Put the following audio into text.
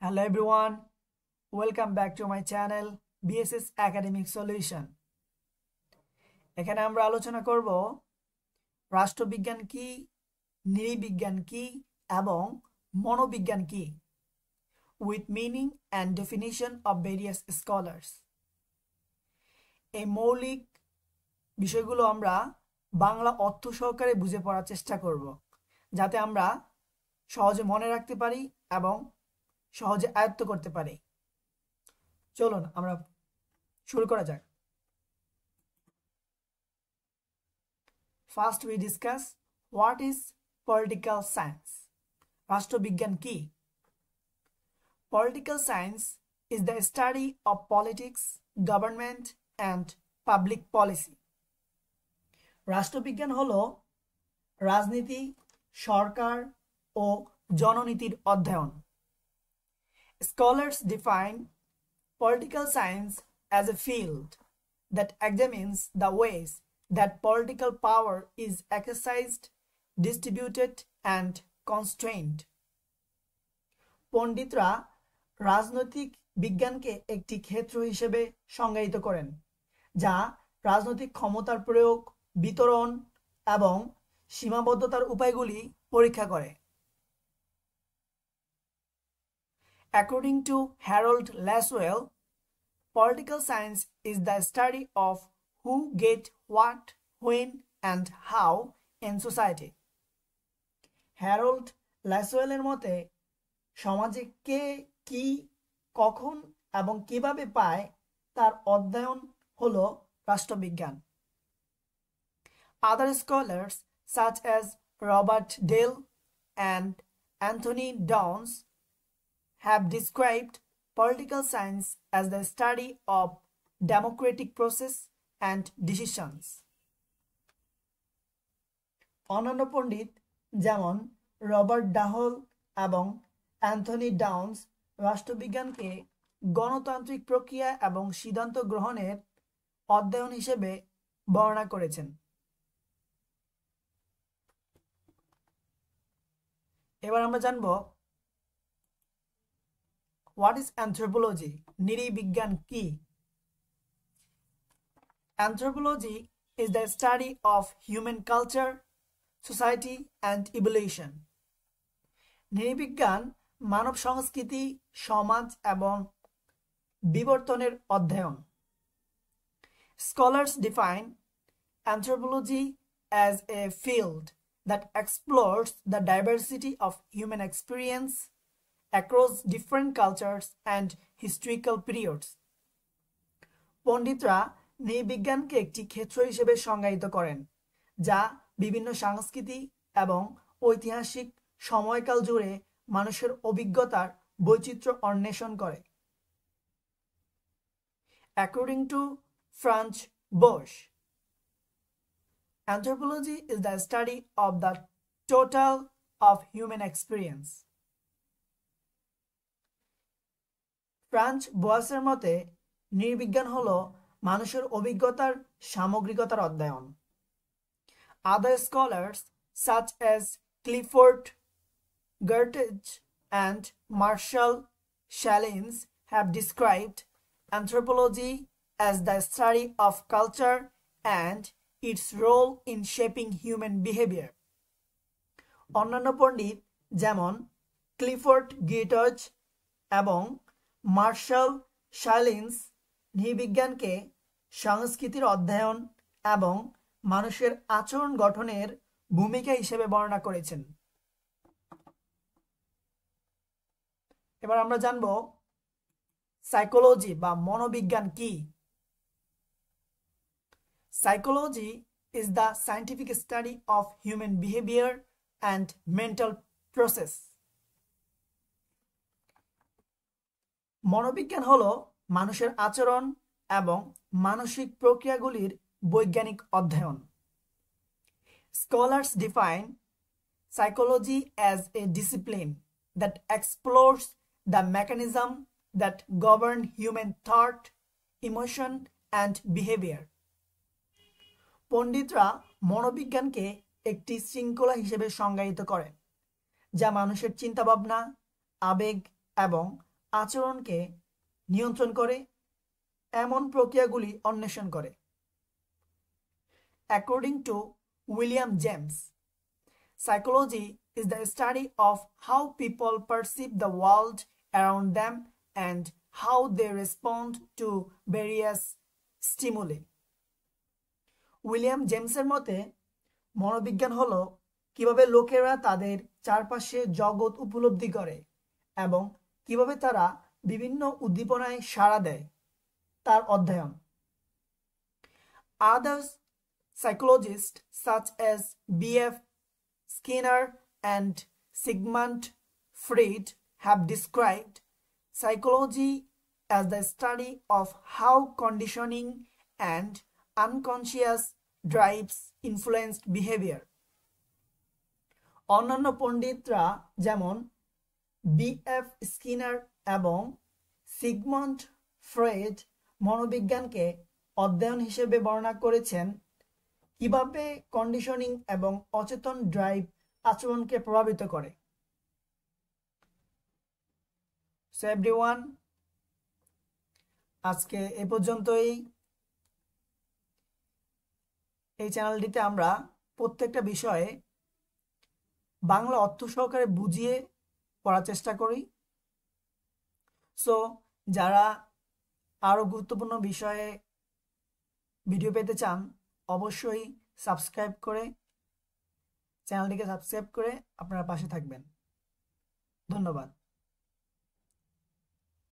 Hello everyone, welcome back to my channel BSS Academic Solution. এখানে আমরা আলোচনা করব রাষ্ট্রবিজ্ঞান কি, নৃবিজ্ঞান কি এবং মনোবিজ্ঞান কি with meaning and definition of various scholars. এই মৌলিক বিষয়গুলো আমরা বাংলা অর্থ সহকারে বুঝে পড়ার চেষ্টা করব যাতে আমরা সহজে মনে রাখতে পারি এবং সহজে আয়ত্ত করতে পারি। চলুন আমরা শুরু করা যাক। First we discuss what is political science. রাষ্ট্রবিজ্ঞান কি? Political science is the study of politics, government and public policy. রাষ্ট্রবিজ্ঞান হলো রাজনীতি, সরকার ও জননীতির অধ্যয়ন। Scholars define political science as a field that examines the ways that political power is exercised, distributed and constrained. পণ্ডিতরা রাজনৈতিক বিজ্ঞানকে একটি ক্ষেত্র হিসেবে সংজ্ঞায়িত করেন যা রাজনৈতিক ক্ষমতার প্রয়োগ, বিতরণ এবং সীমাবদ্ধতার উপায়গুলি পরীক্ষা করে। According to Harold Lasswell, political science is the study of who get what, when and how in society. Harold Lasswell এর মতে সমাজে কে কি, কখন এবং কিভাবে পায় তার অধ্যয়ন হলো রাষ্ট্রবিজ্ঞান। Other scholars such as Robert Dahl and Anthony Downs have described political science as the study of democratic process and decisions. অন্যান্য পণ্ডিত যেমন রবার্ট ডাহল এবং অ্যান্থনি ডাউন্স রাষ্ট্রবিজ্ঞানকে গণতান্ত্রিক প্রক্রিয়া এবং সিদ্ধান্ত গ্রহণের অধ্যয়ন হিসেবে বর্ণনা করেছেন। এবার আমরা জানব What is anthropology? নৃবিজ্ঞান কি? Anthropology is the study of human culture, society and evolution. নৃবিজ্ঞান মানব সংস্কৃতি, সমাজ এবং বিবর্তনের অধ্যয়ন। Scholars define anthropology as a field that explores the diversity of human experience across different cultures and historical periods. পণ্ডিতরা নৃবিজ্ঞানকে একটি ক্ষেত্র হিসেবে সংজ্ঞায়িত করেন যা বিভিন্ন সংস্কৃতি এবং ঐতিহাসিক সময়কাল জুড়ে মানুষের অভিজ্ঞতার বৈচিত্র্য অন্বেষণ করে। According to Franz Bosch, anthropology is the study of the total of human experience. ফ্রাঞ্চ বয়েসের মতে নৃবিজ্ঞান হলো মানুষের অভিজ্ঞতার সামগ্রিকতার অধ্যয়ন। Other scholars such as Clifford Geertz and Marshall Sahlins have described anthropology as the study of culture and its role in shaping human behavior. অন্যান্য পণ্ডিত যেমন Clifford গির্টজ এবং মার্শাল শালিন্স নৃবিজ্ঞানকে সংস্কৃতির অধ্যয়ন এবং মানুষের আচরণ গঠনের ভূমিকা হিসেবে বর্ণনা করেছেন। এবার আমরা জানব সাইকোলজি বা মনোবিজ্ঞান কি? Psychology is the scientific study of human behavior and mental process. মনোবিজ্ঞান হলো মানুষের আচরণ এবং মানসিক প্রক্রিয়াগুলির বৈজ্ঞানিক অধ্যয়ন। Scholars define psychology as a discipline that explores the mechanism that govern human thought, emotion and behavior. পণ্ডিতরা মনোবিজ্ঞানকে একটি শৃঙ্খলা হিসেবে সংজ্ঞায়িত করেন যা মানুষের চিন্তাভাবনা, আবেগ এবং আচরণকে নিয়ন্ত্রণ করে এমন প্রক্রিয়াগুলি অন্বেষণ করে। According to William James, psychology is the study of how people perceive the world around them and how they respond to various stimuli. William জেমসের মতে মনোবিজ্ঞান হলো কিভাবে লোকেরা তাদের চারপাশে জগৎ উপলব্ধি করে এবং কিভাবে তারা বিভিন্ন উদ্দীপনায় সাড়া দেয় তার অধ্যয়ন। Others psychologists such as B.F. Skinner and Sigmund Freud have described psychology as the study of how conditioning and unconscious drives influenced behavior. অন্যান্য পণ্ডিতরা যেমন B.F. স্কিনার এবং সিগমন্ড ফ্রয়েড মনোবিজ্ঞানকে অধ্যয়ন হিসেবে বর্ণনা করেছেন কিভাবে কন্ডিশনিং এবং অচেতন ড্রাইভ আচরণকে প্রভাবিত করে। সো এভরিওয়ান, আজকে এ পর্যন্তই। এই চ্যানেলটিতে আমরা প্রত্যেকটা বিষয়ে বাংলা অর্থ সহকারে বুঝিয়ে পড়ার চেষ্টা করি। সো যারা আরও গুরুত্বপূর্ণ বিষয়ে ভিডিও পেতে চান অবশ্যই চ্যানেলটিকে সাবস্ক্রাইব করে আপনারা পাশে থাকবেন। ধন্যবাদ।